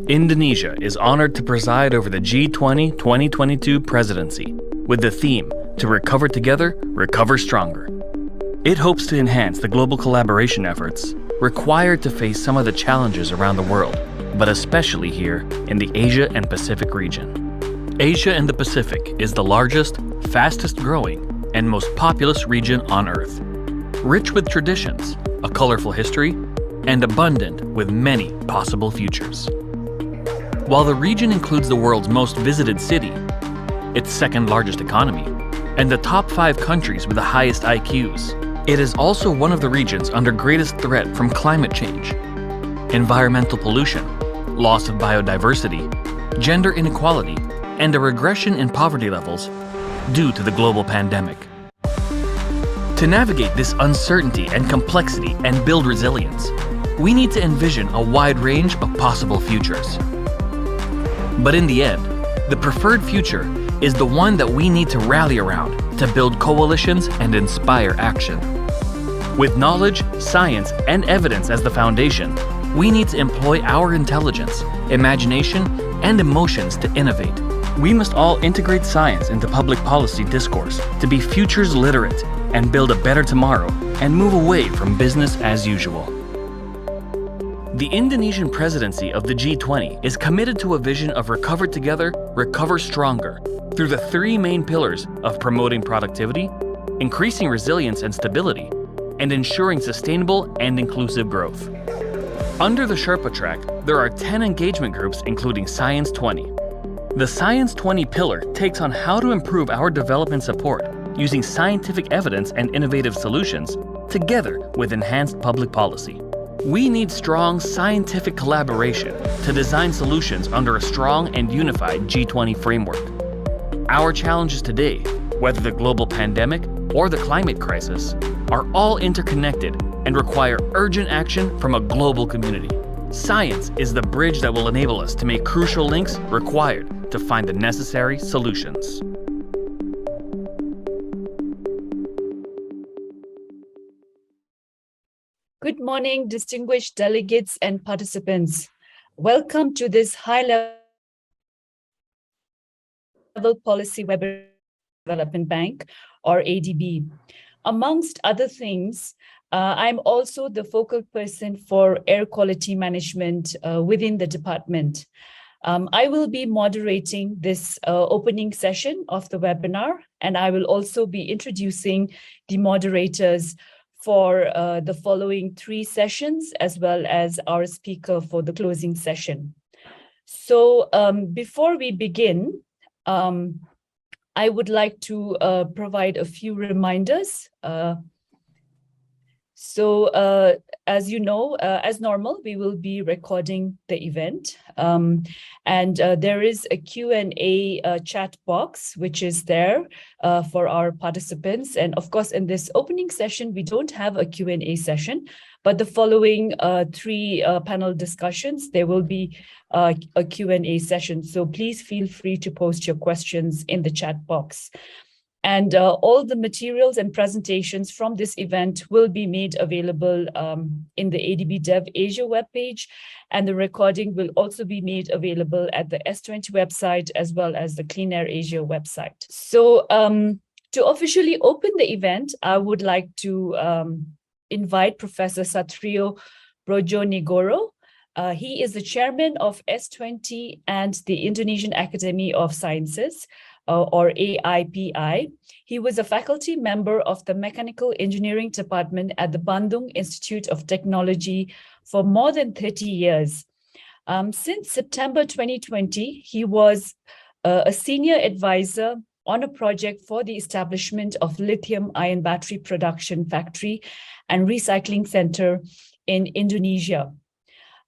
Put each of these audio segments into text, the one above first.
Indonesia is honored to preside over the G20 2022 presidency with the theme, "To recover together, recover stronger." It hopes to enhance the global collaboration efforts required to face some of the challenges around the world, but especially here in the Asia and Pacific region. Asia and the Pacific is the largest, fastest growing, and most populous region on Earth. Rich with traditions, a colorful history, and abundant with many possible futures. While the region includes the world's most visited city, its second largest economy, and the top 5 countries with the highest IQs, it is also one of the regions under greatest threat from climate change, environmental pollution, loss of biodiversity, gender inequality, and a regression in poverty levels due to the global pandemic. To navigate this uncertainty and complexity and build resilience, we need to envision a wide range of possible futures. But in the end, the preferred future is the one that we need to rally around to build coalitions and inspire action. With knowledge, science, and evidence as the foundation, we need to employ our intelligence, imagination, and emotions to innovate. We must all integrate science into public policy discourse to be futures literate and build a better tomorrow and move away from business as usual. The Indonesian presidency of the G20 is committed to a vision of recover together, recover stronger through the 3 main pillars of promoting productivity, increasing resilience and stability, and ensuring sustainable and inclusive growth. Under the Sherpa track, there are 10 engagement groups including Science 20. The Science 20 pillar takes on how to improve our development support using scientific evidence and innovative solutions together with enhanced public policy. We need strong scientific collaboration to design solutions under a strong and unified G20 framework. Our challenges today, whether the global pandemic or the climate crisis, are all interconnected and require urgent action from a global community. Science is the bridge that will enable us to make crucial links required to find the necessary solutions. Good morning, distinguished delegates and participants. Welcome to this high-level policy webinar development bank, or ADB. Amongst other things, I'm also the focal person for air quality management within the department. I will be moderating this opening session of the webinar, and I will also be introducing the moderators for the following 3 sessions, as well as our speaker for the closing session. So before we begin, I would like to provide a few reminders. As you know, as normal, we will be recording the event. And there is a Q&A chat box, which is there for our participants. And of course, in this opening session, we don't have a Q&A session, but the following 3 panel discussions, there will be a Q&A session. So please feel free to post your questions in the chat box. And all the materials and presentations from this event will be made available in the ADB Dev Asia webpage, and the recording will also be made available at the S20 website as well as the Clean Air Asia website. So to officially open the event, I would like to invite Professor Satrio Brojonegoro. He is the chairman of S20 and the Indonesian Academy of Sciences, or AIPI. He was a faculty member of the Mechanical Engineering Department at the Bandung Institute of Technology for more than 30 years. Since September 2020, he was a senior advisor on a project for the establishment of lithium-ion battery production factory and recycling center in Indonesia.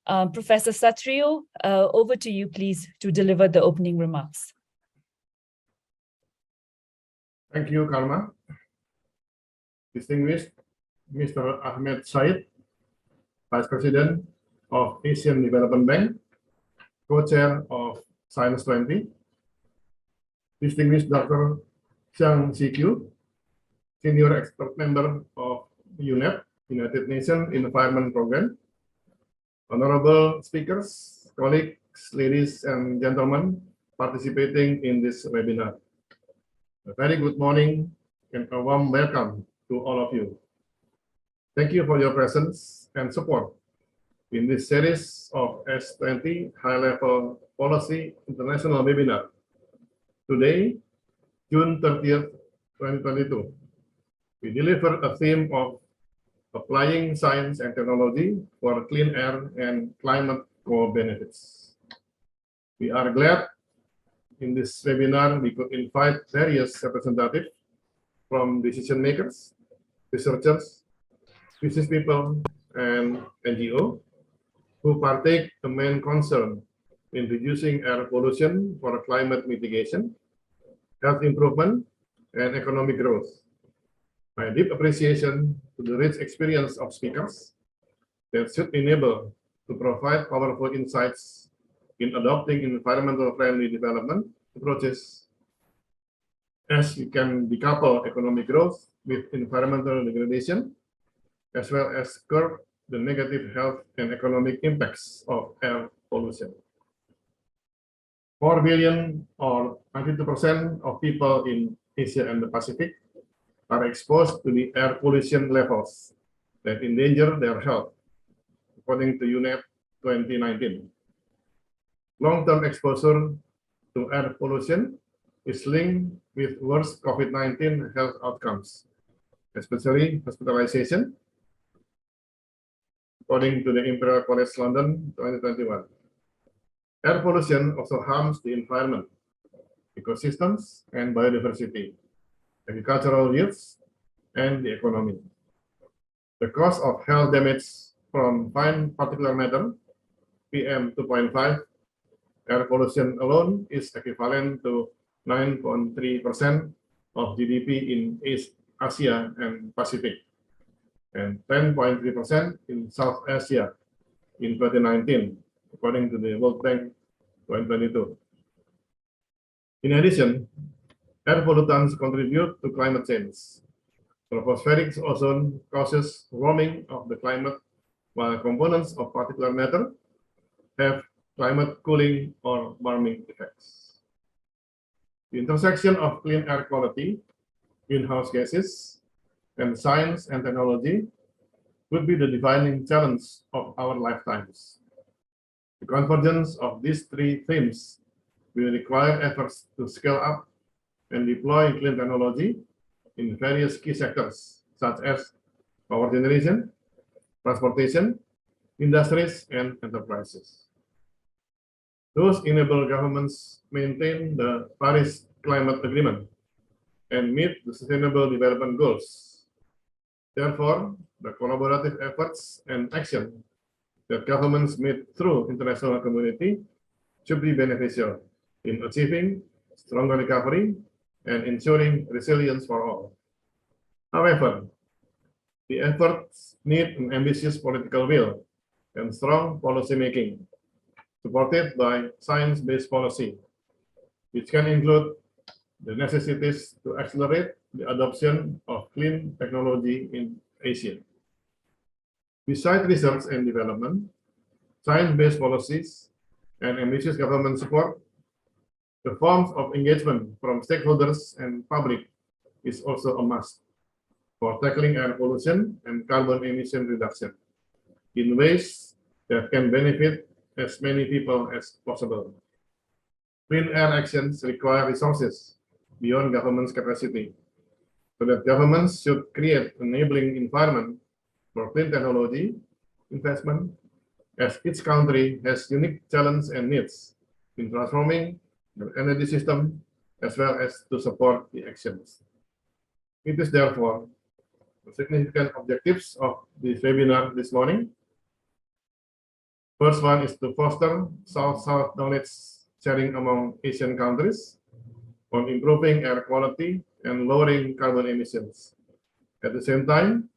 Professor Satrio, over to you, please, to deliver the opening remarks. Thank you, Karma. Distinguished Mr. Ahmed Said, Vice President of Asian Development Bank, Co-Chair of Science 20, Distinguished Dr. Xiang Xiqiu, Senior Expert Member of UNEP, United Nations Environment Program, honorable speakers, colleagues, ladies and gentlemen participating in this webinar. A very good morning and a warm welcome to all of you. Thank you for your presence and support in this series of S20 High-Level Policy International Webinar. Today, June 30th, 2022, we deliver a theme of applying science and technology for clean air and climate co-benefits. We are glad in this webinar we could invite various representatives from decision makers, researchers, business people, and NGO who partake the main concern in reducing air pollution for climate mitigation, health improvement, and economic growth. My deep appreciation to the rich experience of speakers that should enable to provide powerful insights in adopting environmental friendly development approaches, as we can decouple economic growth with environmental degradation, as well as curb the negative health and economic impacts of air pollution. 4 billion or 92% of people in Asia and the Pacific are exposed to the air pollution levels that endanger their health, according to UNEP 2019. Long-term exposure to air pollution is linked with worse COVID-19 health outcomes, especially hospitalization, according to the Imperial College London 2021. Air pollution also harms the environment, ecosystems, and biodiversity, agricultural yields, and the economy. The cause of health damage from fine particulate matter, PM 2.5, air pollution alone is equivalent to 9.3% of GDP in East Asia and Pacific, and 10.3% in South Asia in 2019, according to the World Bank 2022. In addition, air pollutants contribute to climate change. Tropospheric ozone causes warming of the climate, while components of particulate matter have climate cooling or warming effects. The intersection of clean air quality, greenhouse gases, and science and technology would be the defining challenge of our lifetimes. The convergence of these three themes will require efforts to scale up and deploy clean technology in various key sectors, such as power generation, transportation, industries, and enterprises. Those enable governments maintain the Paris Climate Agreement and meet the Sustainable Development Goals. Therefore, the collaborative efforts and action that governments meet through international community should be beneficial in achieving stronger recovery and ensuring resilience for all. However, the efforts need an ambitious political will and strong policy making, supported by science-based policy, which can include the necessities to accelerate the adoption of clean technology in Asia. Besides research and development, science-based policies, and ambitious government support, the forms of engagement from stakeholders and public is also a must for tackling air pollution and carbon emission reduction in ways that can benefit as many people as possible. Clean air actions require resources beyond government's capacity, so that governments should create an enabling environment for clean technology investment, as each country has unique challenges and needs in transforming the energy system, as well as to support the actions. It is therefore the significant objectives of this webinar this morning. First one is to foster South-South knowledge sharing among Asian countries on improving air quality and lowering carbon emissions. At the same time,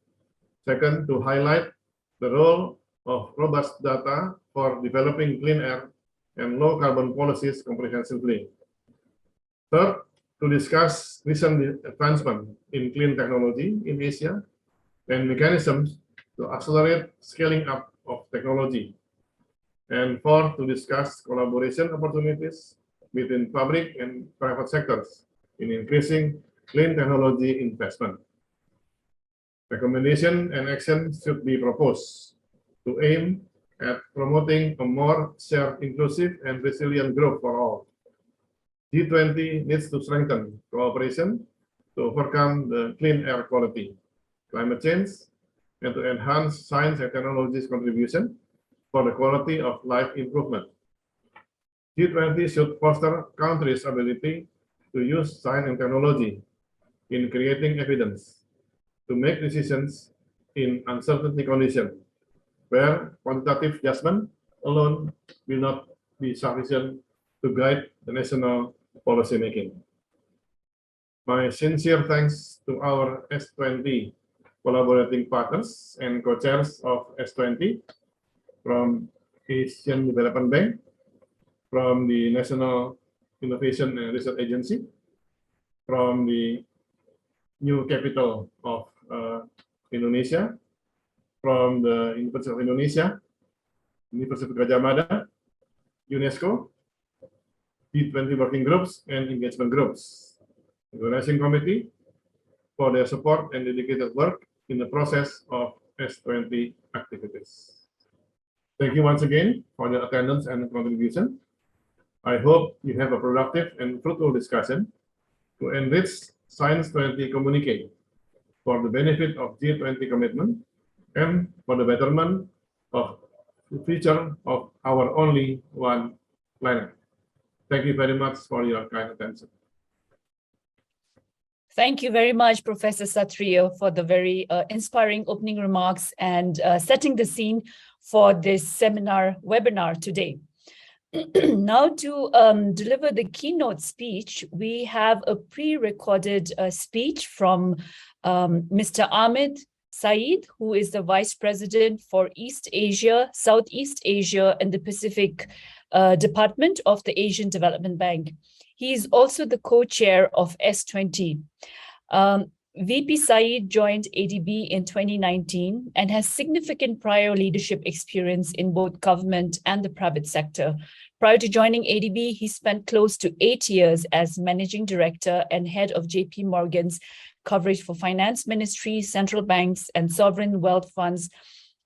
second, to highlight the role of robust data for developing clean air and low carbon policies comprehensively. Third, to discuss recent advancement in clean technology in Asia and mechanisms to accelerate scaling up of technology And four, to discuss collaboration opportunities between public and private sectors in increasing clean technology investment. Recommendation and action should be proposed to aim at promoting a more shared, inclusive, and resilient growth for all. G20 needs to strengthen cooperation to overcome the clean air quality, climate change, and to enhance science and technology's contribution for the quality of life improvement. G20 should foster countries' ability to use science and technology in creating evidence to make decisions in uncertainty conditions, where quantitative judgment alone will not be sufficient to guide the national policy making. My sincere thanks to our S20 collaborating partners and co-chairs of S20 from Asian Development Bank, from the National Innovation and Research Agency, from the New Capital of Indonesia, from the University of Indonesia, University of Gajah Mada, UNESCO, G20 working groups, and engagement groups, the organizing committee, for their support and dedicated work in the process of S20 activities. Thank you once again for your attendance and contribution. I hope you have a productive and fruitful discussion to enrich Science 20 communique for the benefit of G20 commitment and for the betterment of the future of our only one planet. Thank you very much for your kind attention. Thank you very much, Professor Satrio, for the very inspiring opening remarks and setting the scene for this webinar today. Now to deliver the keynote speech, we have a pre-recorded speech from Mr. Ahmed Saeed, who is the Vice President for East Asia, Southeast Asia, and the Pacific Department of the Asian Development Bank. He is also the co-chair of S20. VP Saeed joined ADB in 2019 and has significant prior leadership experience in both government and the private sector. Prior to joining ADB, he spent close to 8 years as managing director and head of JP Morgan's coverage for finance ministry, central banks, and sovereign wealth funds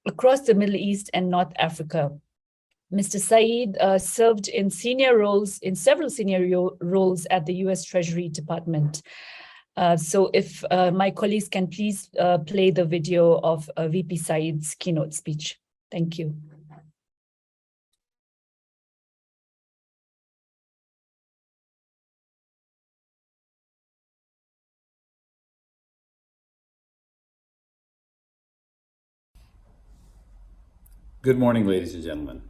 across the Middle East and North Africa. Mr. Saeed served in several senior roles at the US Treasury Department. So if my colleagues can please play the video of VP Saeed's keynote speech. Thank you. Good morning, ladies and gentlemen.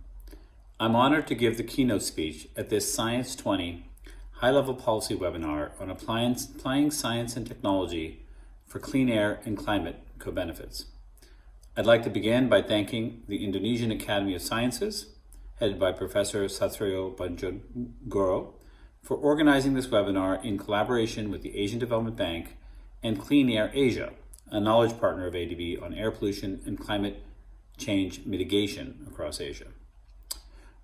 I'm honored to give the keynote speech at this Science 20 high-level policy webinar on applying science and technology for clean air and climate co-benefits. I'd like to begin by thanking the Indonesian Academy of Sciences, headed by Professor Satrio Banjogoro, for organizing this webinar in collaboration with the Asian Development Bank and Clean Air Asia, a knowledge partner of ADB on air pollution and climate change mitigation across Asia.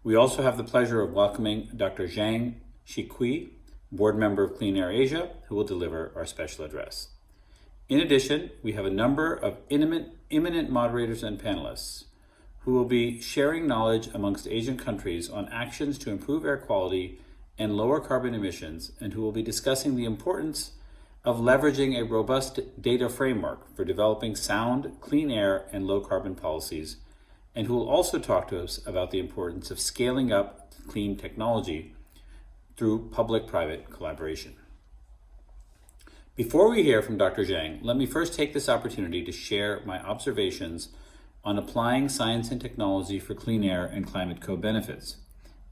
We also have the pleasure of welcoming Dr. Zhang Shikui, board member of Clean Air Asia, who will deliver our special address. In addition, we have a number of eminent moderators and panelists who will be sharing knowledge amongst Asian countries on actions to improve air quality and lower carbon emissions, and who will be discussing the importance of leveraging a robust data framework for developing sound, clean air, and low carbon policies, and who will also talk to us about the importance of scaling up clean technology through public-private collaboration. Before we hear from Dr. Zhang, let me first take this opportunity to share my observations on applying science and technology for clean air and climate co-benefits,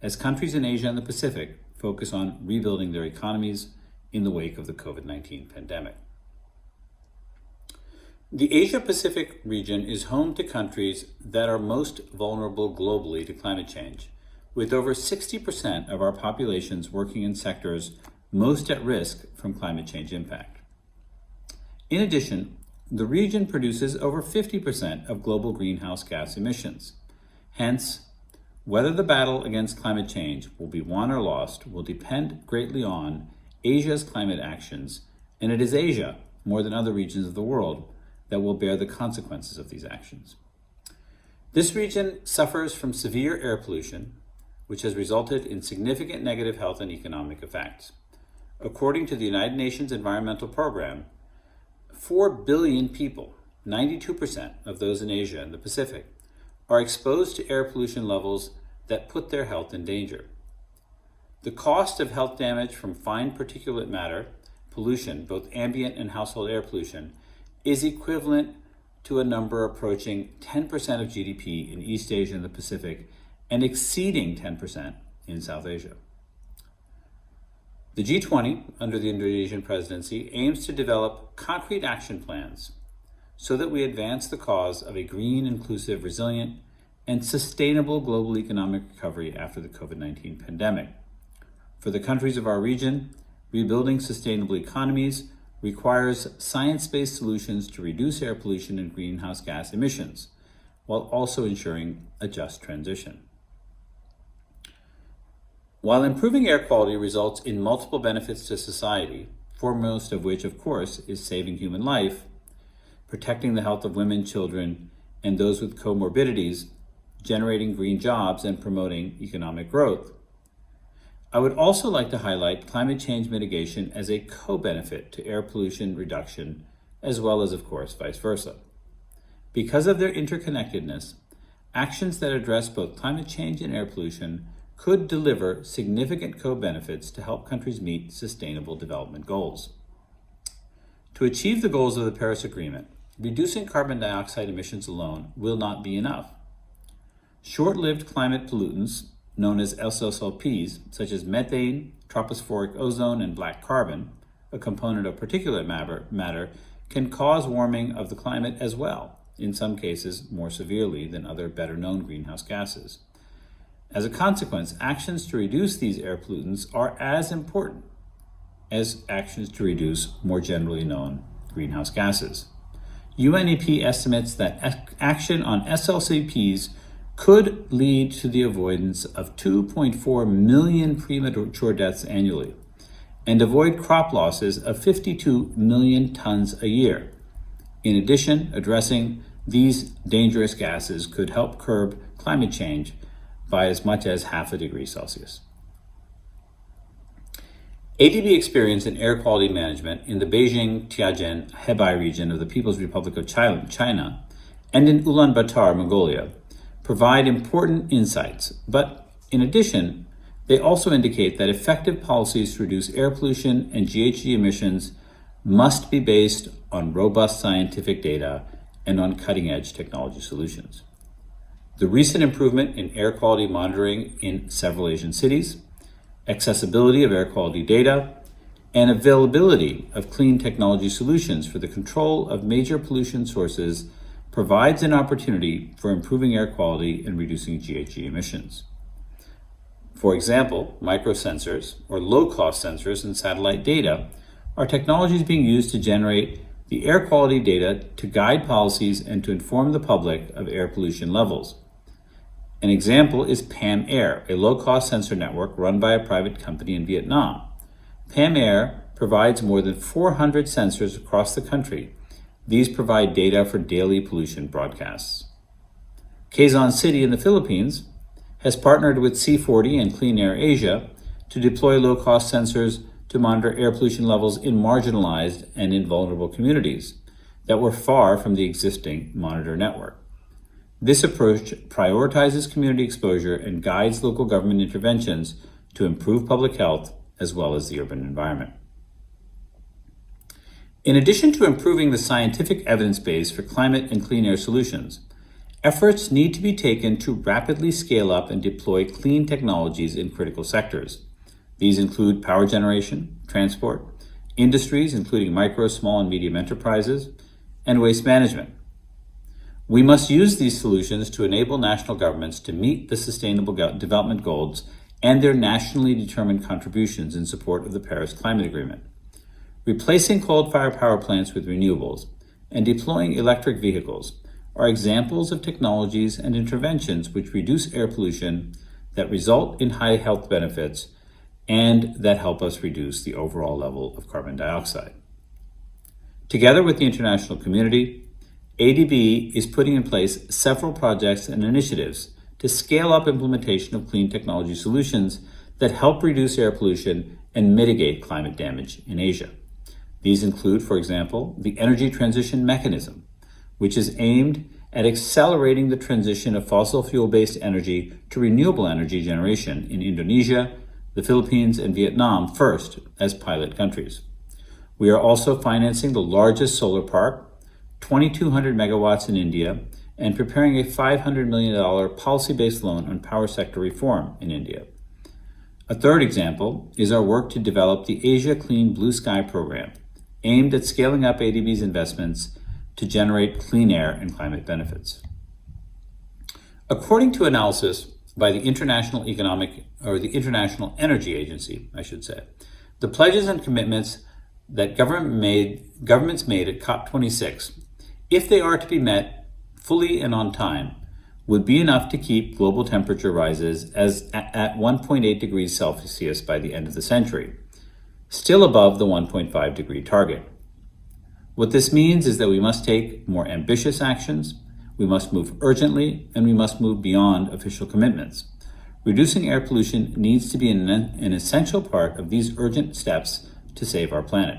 as countries in Asia and the Pacific focus on rebuilding their economies in the wake of the COVID-19 pandemic. The Asia-Pacific region is home to countries that are most vulnerable globally to climate change, with over 60% of our populations working in sectors most at risk from climate change impact. In addition, the region produces over 50% of global greenhouse gas emissions. Hence, Whether the battle against climate change will be won or lost will depend greatly on Asia's climate actions, and it is Asia, more than other regions of the world, that will bear the consequences of these actions. This region suffers from severe air pollution, which has resulted in significant negative health and economic effects. According to the United Nations Environmental Program, 4 billion people, 92% of those in Asia and the Pacific, are exposed to air pollution levels that put their health in danger. The cost of health damage from fine particulate matter pollution, both ambient and household air pollution, is equivalent to a number approaching 10% of GDP in East Asia and the Pacific and exceeding 10% in South Asia. The G20, under the Indonesian presidency, aims to develop concrete action plans so that we advance the cause of a green, inclusive, resilient, and sustainable global economic recovery after the COVID-19 pandemic. For the countries of our region, rebuilding sustainable economies requires science-based solutions to reduce air pollution and greenhouse gas emissions, while also ensuring a just transition. While improving air quality results in multiple benefits to society, foremost of which, of course, is saving human life, protecting the health of women, children, and those with comorbidities, generating green jobs, and promoting economic growth, I would also like to highlight climate change mitigation as a co-benefit to air pollution reduction, as well as, of course, vice versa. Because of their interconnectedness, actions that address both climate change and air pollution could deliver significant co-benefits to help countries meet sustainable development goals. To achieve the goals of the Paris Agreement, reducing carbon dioxide emissions alone will not be enough. Short-lived climate pollutants, known as SSLPs, such as methane, tropospheric ozone, and black carbon, a component of particulate matter, can cause warming of the climate as well, in some cases more severely than other better-known greenhouse gases. As a consequence, actions to reduce these air pollutants are as important as actions to reduce more generally known greenhouse gases. UNEP estimates that action on SLCPs could lead to the avoidance of 2.4 million premature deaths annually and avoid crop losses of 52 million tons a year. In addition, addressing these dangerous gases could help curb climate change by as much as 0.5 degree Celsius. ADB experience in air quality management in the Beijing-Tianjin-Hebei region of the People's Republic of China and in Ulaanbaatar, Mongolia, provide important insights, but in addition, they also indicate that effective policies to reduce air pollution and GHG emissions must be based on robust scientific data and on cutting-edge technology solutions. The recent improvement in air quality monitoring in several Asian cities, accessibility of air quality data, and availability of clean technology solutions for the control of major pollution sources provides an opportunity for improving air quality and reducing GHG emissions. For example, microsensors or low-cost sensors and satellite data are technologies being used to generate the air quality data to guide policies and to inform the public of air pollution levels. An example is PAM Air, a low-cost sensor network run by a private company in Vietnam. PAM Air provides more than 400 sensors across the country. These provide data for daily pollution broadcasts. Quezon City in the Philippines has partnered with C40 and Clean Air Asia to deploy low-cost sensors to monitor air pollution levels in marginalized and in vulnerable communities that were far from the existing monitor network. This approach prioritizes community exposure and guides local government interventions to improve public health as well as the urban environment. In addition to improving the scientific evidence base for climate and clean air solutions, efforts need to be taken to rapidly scale up and deploy clean technologies in critical sectors. These include power generation, transport, industries, including micro, small, and medium enterprises, and waste management. We must use these solutions to enable national governments to meet the Sustainable Development Goals and their nationally determined contributions in support of the Paris Climate Agreement. Replacing coal-fired power plants with renewables and deploying electric vehicles are examples of technologies and interventions which reduce air pollution that result in high health benefits and that help us reduce the overall level of carbon dioxide. Together with the international community, ADB is putting in place several projects and initiatives to scale up implementation of clean technology solutions that help reduce air pollution and mitigate climate damage in Asia. These include, for example, the Energy Transition Mechanism, which is aimed at accelerating the transition of fossil fuel-based energy to renewable energy generation in Indonesia, the Philippines, and Vietnam first as pilot countries. We are also financing the largest solar park, 2,200 megawatts in India, and preparing a $500 million policy-based loan on power sector reform in India. A third example is our work to develop the Asia Clean Blue Sky program, aimed at scaling up ADB's investments to generate clean air and climate benefits. According to analysis by the International Energy Agency, the pledges and commitments that governments made at COP26, if they are to be met fully and on time, would be enough to keep global temperature rises at 1.8 degrees Celsius by the end of the century, still above the 1.5 degree target. What this means is that we must take more ambitious actions, we must move urgently, and we must move beyond official commitments. Reducing air pollution needs to be an essential part of these urgent steps to save our planet.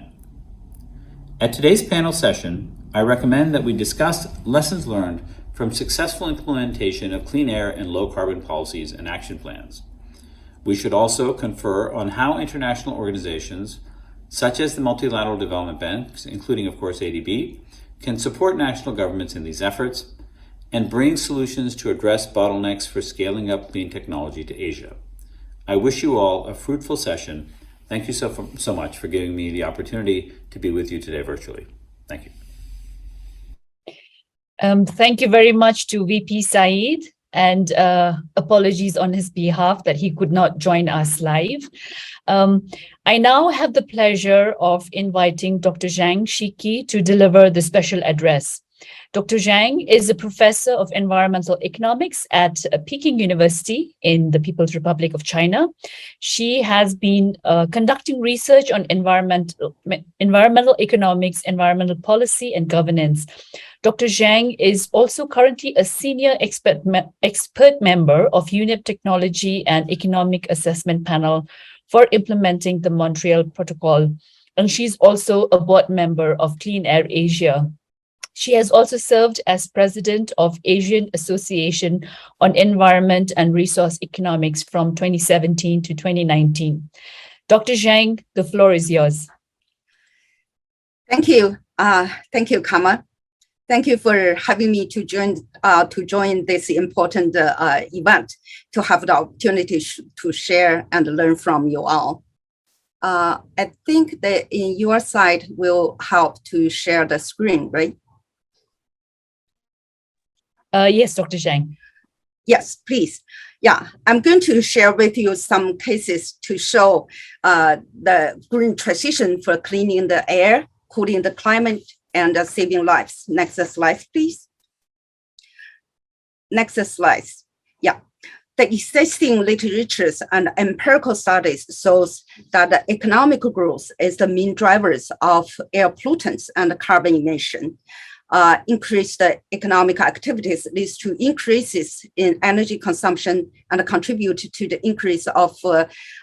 At today's panel session, I recommend that we discuss lessons learned from successful implementation of clean air and low carbon policies and action plans. We should also confer on how international organizations, such as the multilateral development banks, including of course ADB, can support national governments in these efforts and bring solutions to address bottlenecks for scaling up clean technology to Asia. I wish you all a fruitful session. Thank you so much for giving me the opportunity to be with you today virtually. Thank you. Thank you very much to VP Saeed, and apologies on his behalf that he could not join us live. I now have the pleasure of inviting Dr. Zhang Shiki to deliver the special address. Dr. Zhang is a professor of environmental economics at Peking University in the People's Republic of China. She has been conducting research on environmental economics, environmental policy, and governance. Dr. Zhang is also currently a senior expert member of UNEP Technology and Economic Assessment Panel for implementing the Montreal Protocol. And she's also a board member of Clean Air Asia. She has also served as president of Asian Association on Environment and Resource Economics from 2017 to 2019. Dr. Zhang, the floor is yours. Thank you. Thank you, Kama. Thank you for having me to join this important event, to have the opportunity to share and learn from you all. I think that in your side will help to share the screen, right? Yes, Dr. Zhang. Yes, please. Yeah, I'm going to share with you some cases to show the green transition for cleaning the air, cooling the climate, and saving lives. Next slide, please. Next slide. Yeah. The existing literature and empirical studies shows that the economic growth is the main drivers of air pollutants and carbon emission. Increased economic activities leads to increases in energy consumption and contribute to the increase of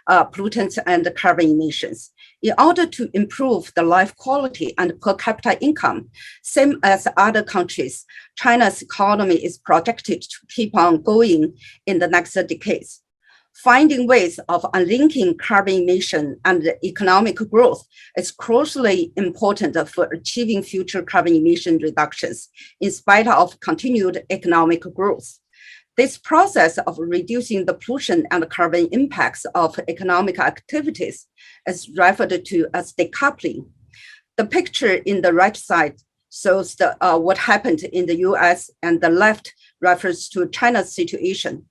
pollutants and carbon emissions. In order to improve the life quality and per capita income, same as other countries, China's economy is projected to keep on going in the next decades. Finding ways of unlinking carbon emission and economic growth is crucially important for achieving future carbon emission reductions in spite of continued economic growth. This process of reducing the pollution and carbon impacts of economic activities is referred to as decoupling. The picture in the right side shows what happened in the US, and the left refers to China's situation.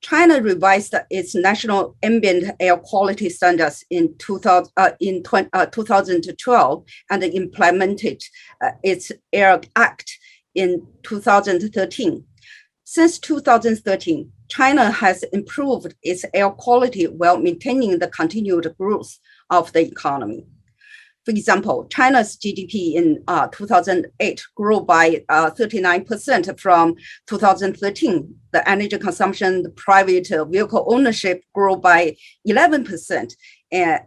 China revised its national ambient air quality standards in 2012 and implemented its Air Act in 2013. Since 2013, China has improved its air quality while maintaining the continued growth of the economy. For example, China's GDP in 2008 grew by 39% from 2013. The energy consumption, the private vehicle ownership grew by 11%, and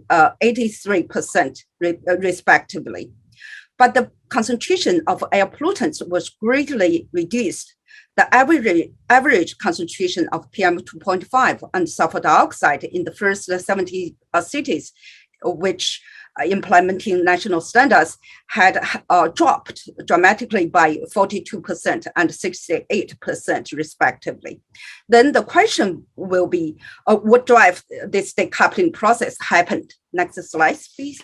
83% respectively. But the concentration of air pollutants was greatly reduced. The average concentration of PM2.5 and sulfur dioxide in the first 70 cities, which implementing national standards, had dropped dramatically by 42% and 68% respectively. Then the question will be, what drive this decoupling process happened? Next slide, please.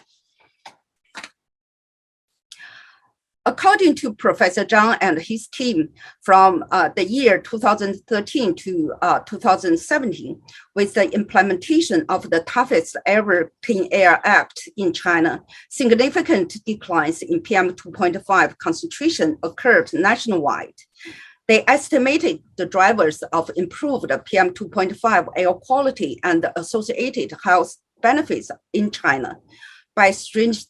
According to Professor Zhang and his team, from the year 2013 to 2017, with the implementation of the toughest ever Clean Air Act in China, significant declines in PM2.5 concentration occurred nationwide. They estimated the drivers of improved PM2.5 air quality and the associated health benefits in China by the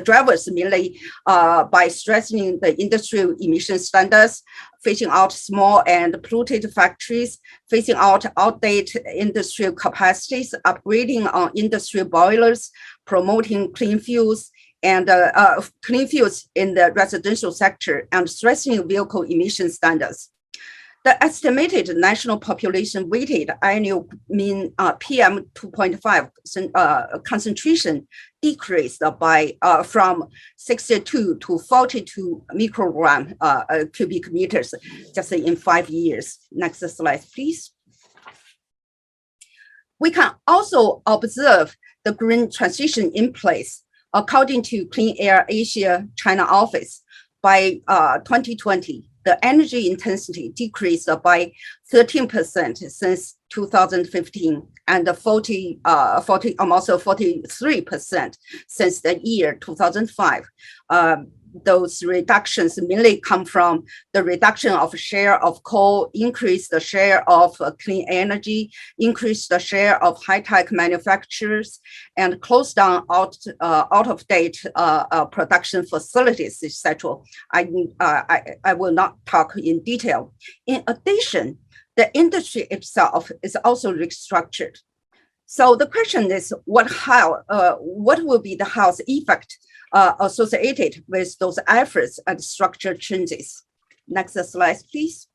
drivers mainly by strengthening the industrial emission standards, phasing out small and polluted factories, phasing out outdated industrial capacities, upgrading on industrial boilers, promoting clean fuels, and clean fuels in the residential sector, and strengthening vehicle emission standards. The estimated national population weighted annual mean PM2.5 concentration decreased by from 62 to 42 microgram cubic meters just in 5 years. Next slide, please. We can also observe the green transition in place. According to Clean Air Asia China office, by 2020, the energy intensity decreased by 13% since 2015 and almost 43% since the year 2005. Those reductions mainly come from the reduction of share of coal, increase the share of clean energy, increase the share of high-tech manufacturers, and close down out-of-date production facilities, etc. I will not talk in detail. In addition, the industry itself is also restructured. So the question is, what will be the health effect associated with those efforts and structure changes? Next slide, please.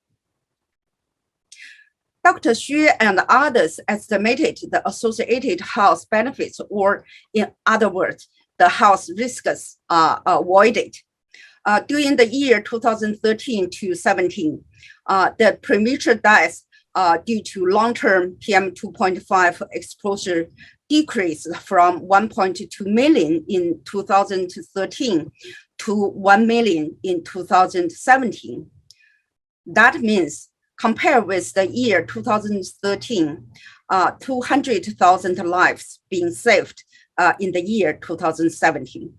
Dr. Xu and others estimated the associated health benefits, or in other words, the health risks avoided. During the year 2013 to 17, the premature deaths due to long-term PM2.5 exposure decreased from 1.2 million in 2013 to 1 million in 2017. That means, compared with the year 2013, 200,000 lives being saved in the year 2017.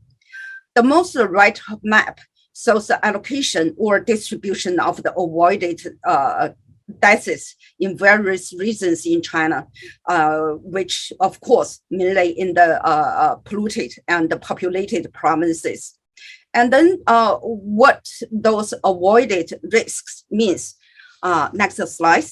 The most right map shows the allocation or distribution of the avoided deaths in various regions in China, which of course mainly in the polluted and the populated provinces. And then what those avoided risks means. Next slide.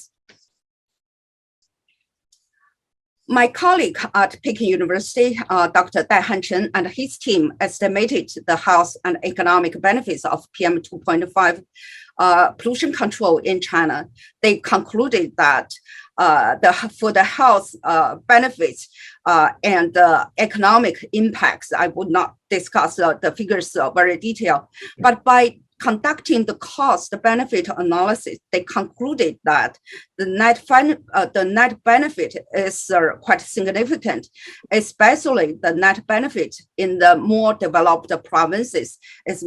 My colleague at Peking University, Dr. Dai Hanchen, and his team estimated the health and economic benefits of PM2.5 pollution control in China. They concluded that for the health benefits and the economic impacts, I would not discuss the figures very detailed, but by conducting the cost-benefit analysis, they concluded that the net benefit is quite significant, especially the net benefit in the more developed provinces is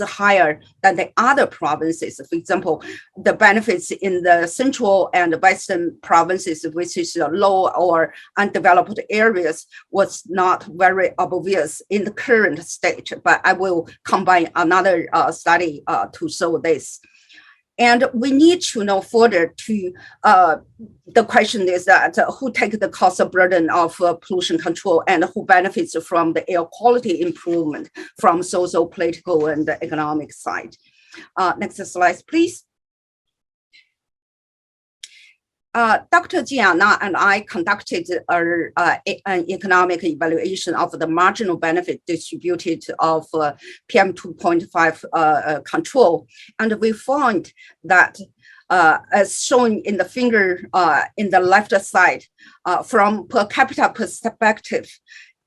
higher than the other provinces. For example, the benefits in the central and western provinces, which is low or undeveloped areas, was not very obvious in the current stage, but I will combine another study to show this. And we need to know further to, the question is that who take the cost of burden of pollution control and who benefits from the air quality improvement from social, political, and economic side. Next slide, please. Dr. Jiana and I conducted an economic evaluation of the marginal benefit distributed of PM 2.5 control, and we found that as shown in the figure in the left side, from per capita perspective,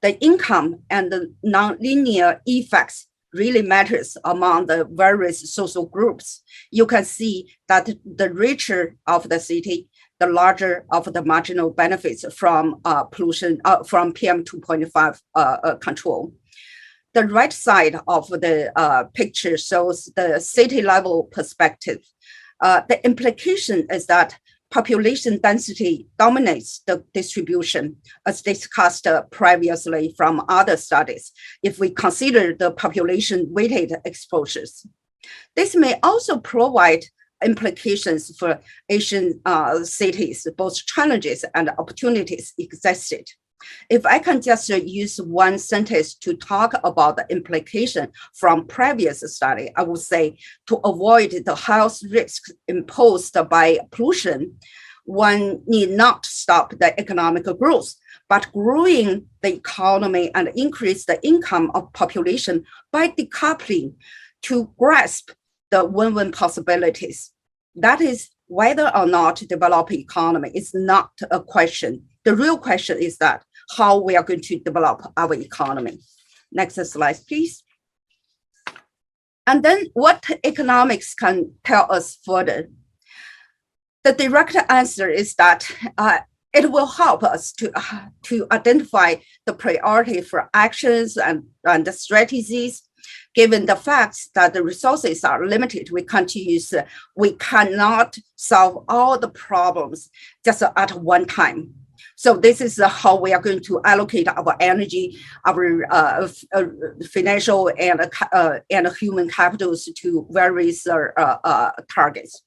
the income and the nonlinear effects really matters among the various social groups. You can see that the richer of the city, the larger of the marginal benefits from pollution, from PM 2.5 control. The right side of the picture shows the city level perspective. The implication is that population density dominates the distribution, as discussed previously from other studies, if we consider the population weighted exposures. This may also provide implications for Asian cities. Both challenges and opportunities existed. If I can just use one sentence to talk about the implication from previous study, I would say to avoid the health risks imposed by pollution, one need not stop the economic growth, but growing the economy and increase the income of population by decoupling to grasp the win-win possibilities. That is whether or not to develop economy is not a question. The real question is that how we are going to develop our economy. Next slide, please. And then what economics can tell us further? The direct answer is that it will help us to identify the priority for actions and the strategies. Given the facts that the resources are limited, we cannot solve all the problems just at one time. So this is how we are going to allocate our energy, our financial and human capitals to various targets.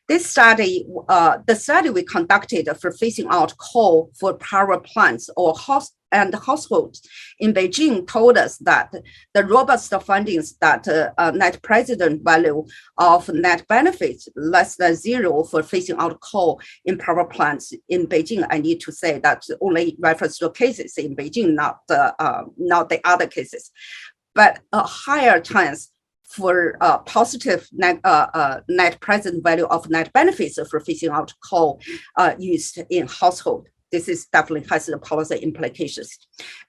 This study, the study we conducted for phasing out coal for power plants or households in Beijing told us that the robust findings that net present value of net benefits less than zero for phasing out coal in power plants in Beijing. I need to say that only refers to cases in Beijing, not the other cases, but a higher chance for positive net present value of net benefits for phasing out coal used in household. This is definitely has the policy implications.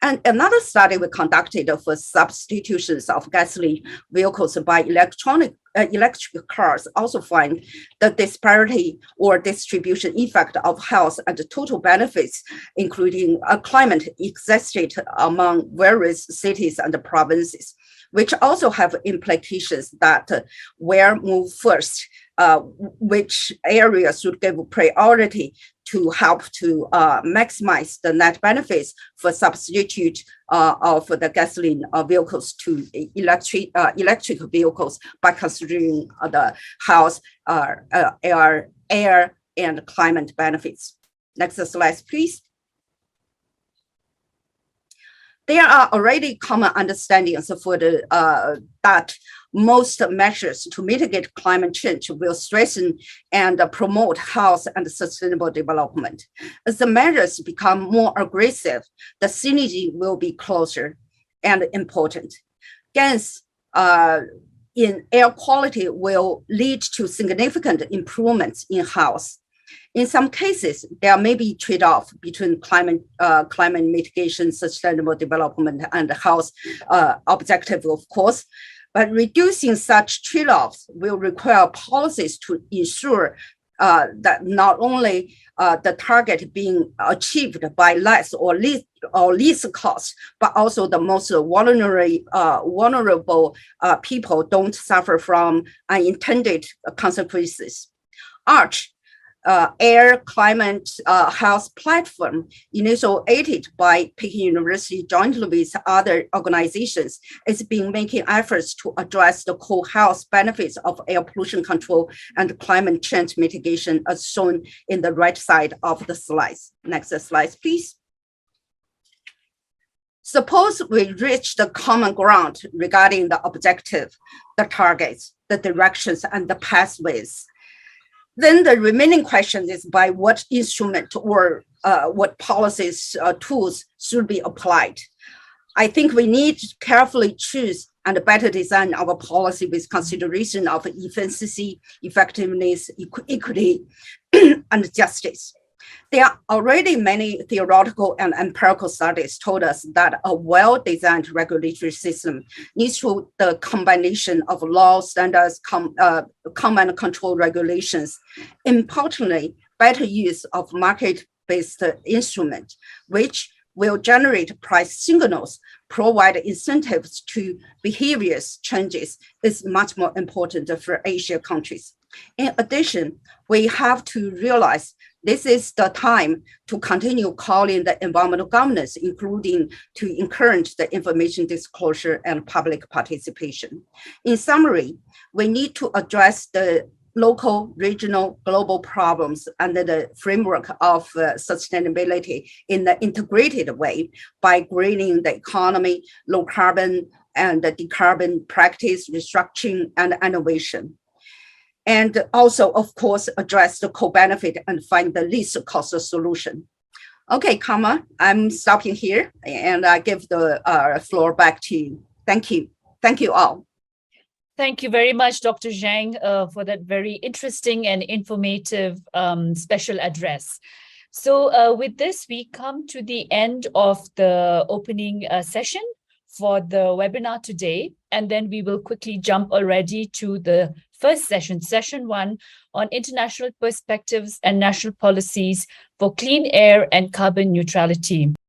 And another study we conducted for substitutions of gasoline vehicles by electric cars also find the disparity or distribution effect of health and total benefits, including climate, existed among various cities and provinces, which also have implications that where move first, which areas should give priority to help to maximize the net benefits for substitute of the gasoline vehicles to electric vehicles by considering the health, air and climate benefits. Next slide, please. There are already common understandings for the that most measures to mitigate climate change will strengthen and promote health and sustainable development. As the measures become more aggressive, the synergy will be closer and important. Gains in air quality will lead to significant improvements in health. In some cases, there may be trade-off between climate mitigation, sustainable development, and health objective, of course. But reducing such trade-offs will require policies to ensure that not only the target being achieved by less or least cost, but also the most vulnerable people don't suffer from unintended consequences. ARCH Air Climate Health Platform, initiated by Peking University jointly with other organizations, is being making efforts to address the co-health benefits of air pollution control and climate change mitigation, as shown in the right side of the slides. Next slide, please. Suppose we reach the common ground regarding the objective, the targets, the directions, and the pathways. Then the remaining question is by what instrument or what policies, tools should be applied. I think we need to carefully choose and better design our policy with consideration of efficiency, effectiveness, equity, and justice. There are already many theoretical and empirical studies told us that a well-designed regulatory system needs to the combination of law, standards, command control regulations. Importantly, better use of market-based instrument, which will generate price signals, provide incentives to behaviors changes, is much more important for Asia countries. In addition, we have to realize this is the time to continue calling the environmental governance, including to encourage the information disclosure and public participation. In summary, we need to address the local, regional, global problems under the framework of sustainability in an integrated way by greening the economy, low carbon and decarbon practice, restructuring, and innovation. And also, of course, address the co-benefit and find the least cost solution. Okay, Kama, I'm stopping here and I give the floor back to you. Thank you. Thank you all. Thank you very much, Dr. Zhang, for that very interesting and informative special address. So with this, we come to the end of the opening session for the webinar today, and then we will quickly jump already to the first session, session 1, on international perspectives and national policies for clean air and carbon neutrality.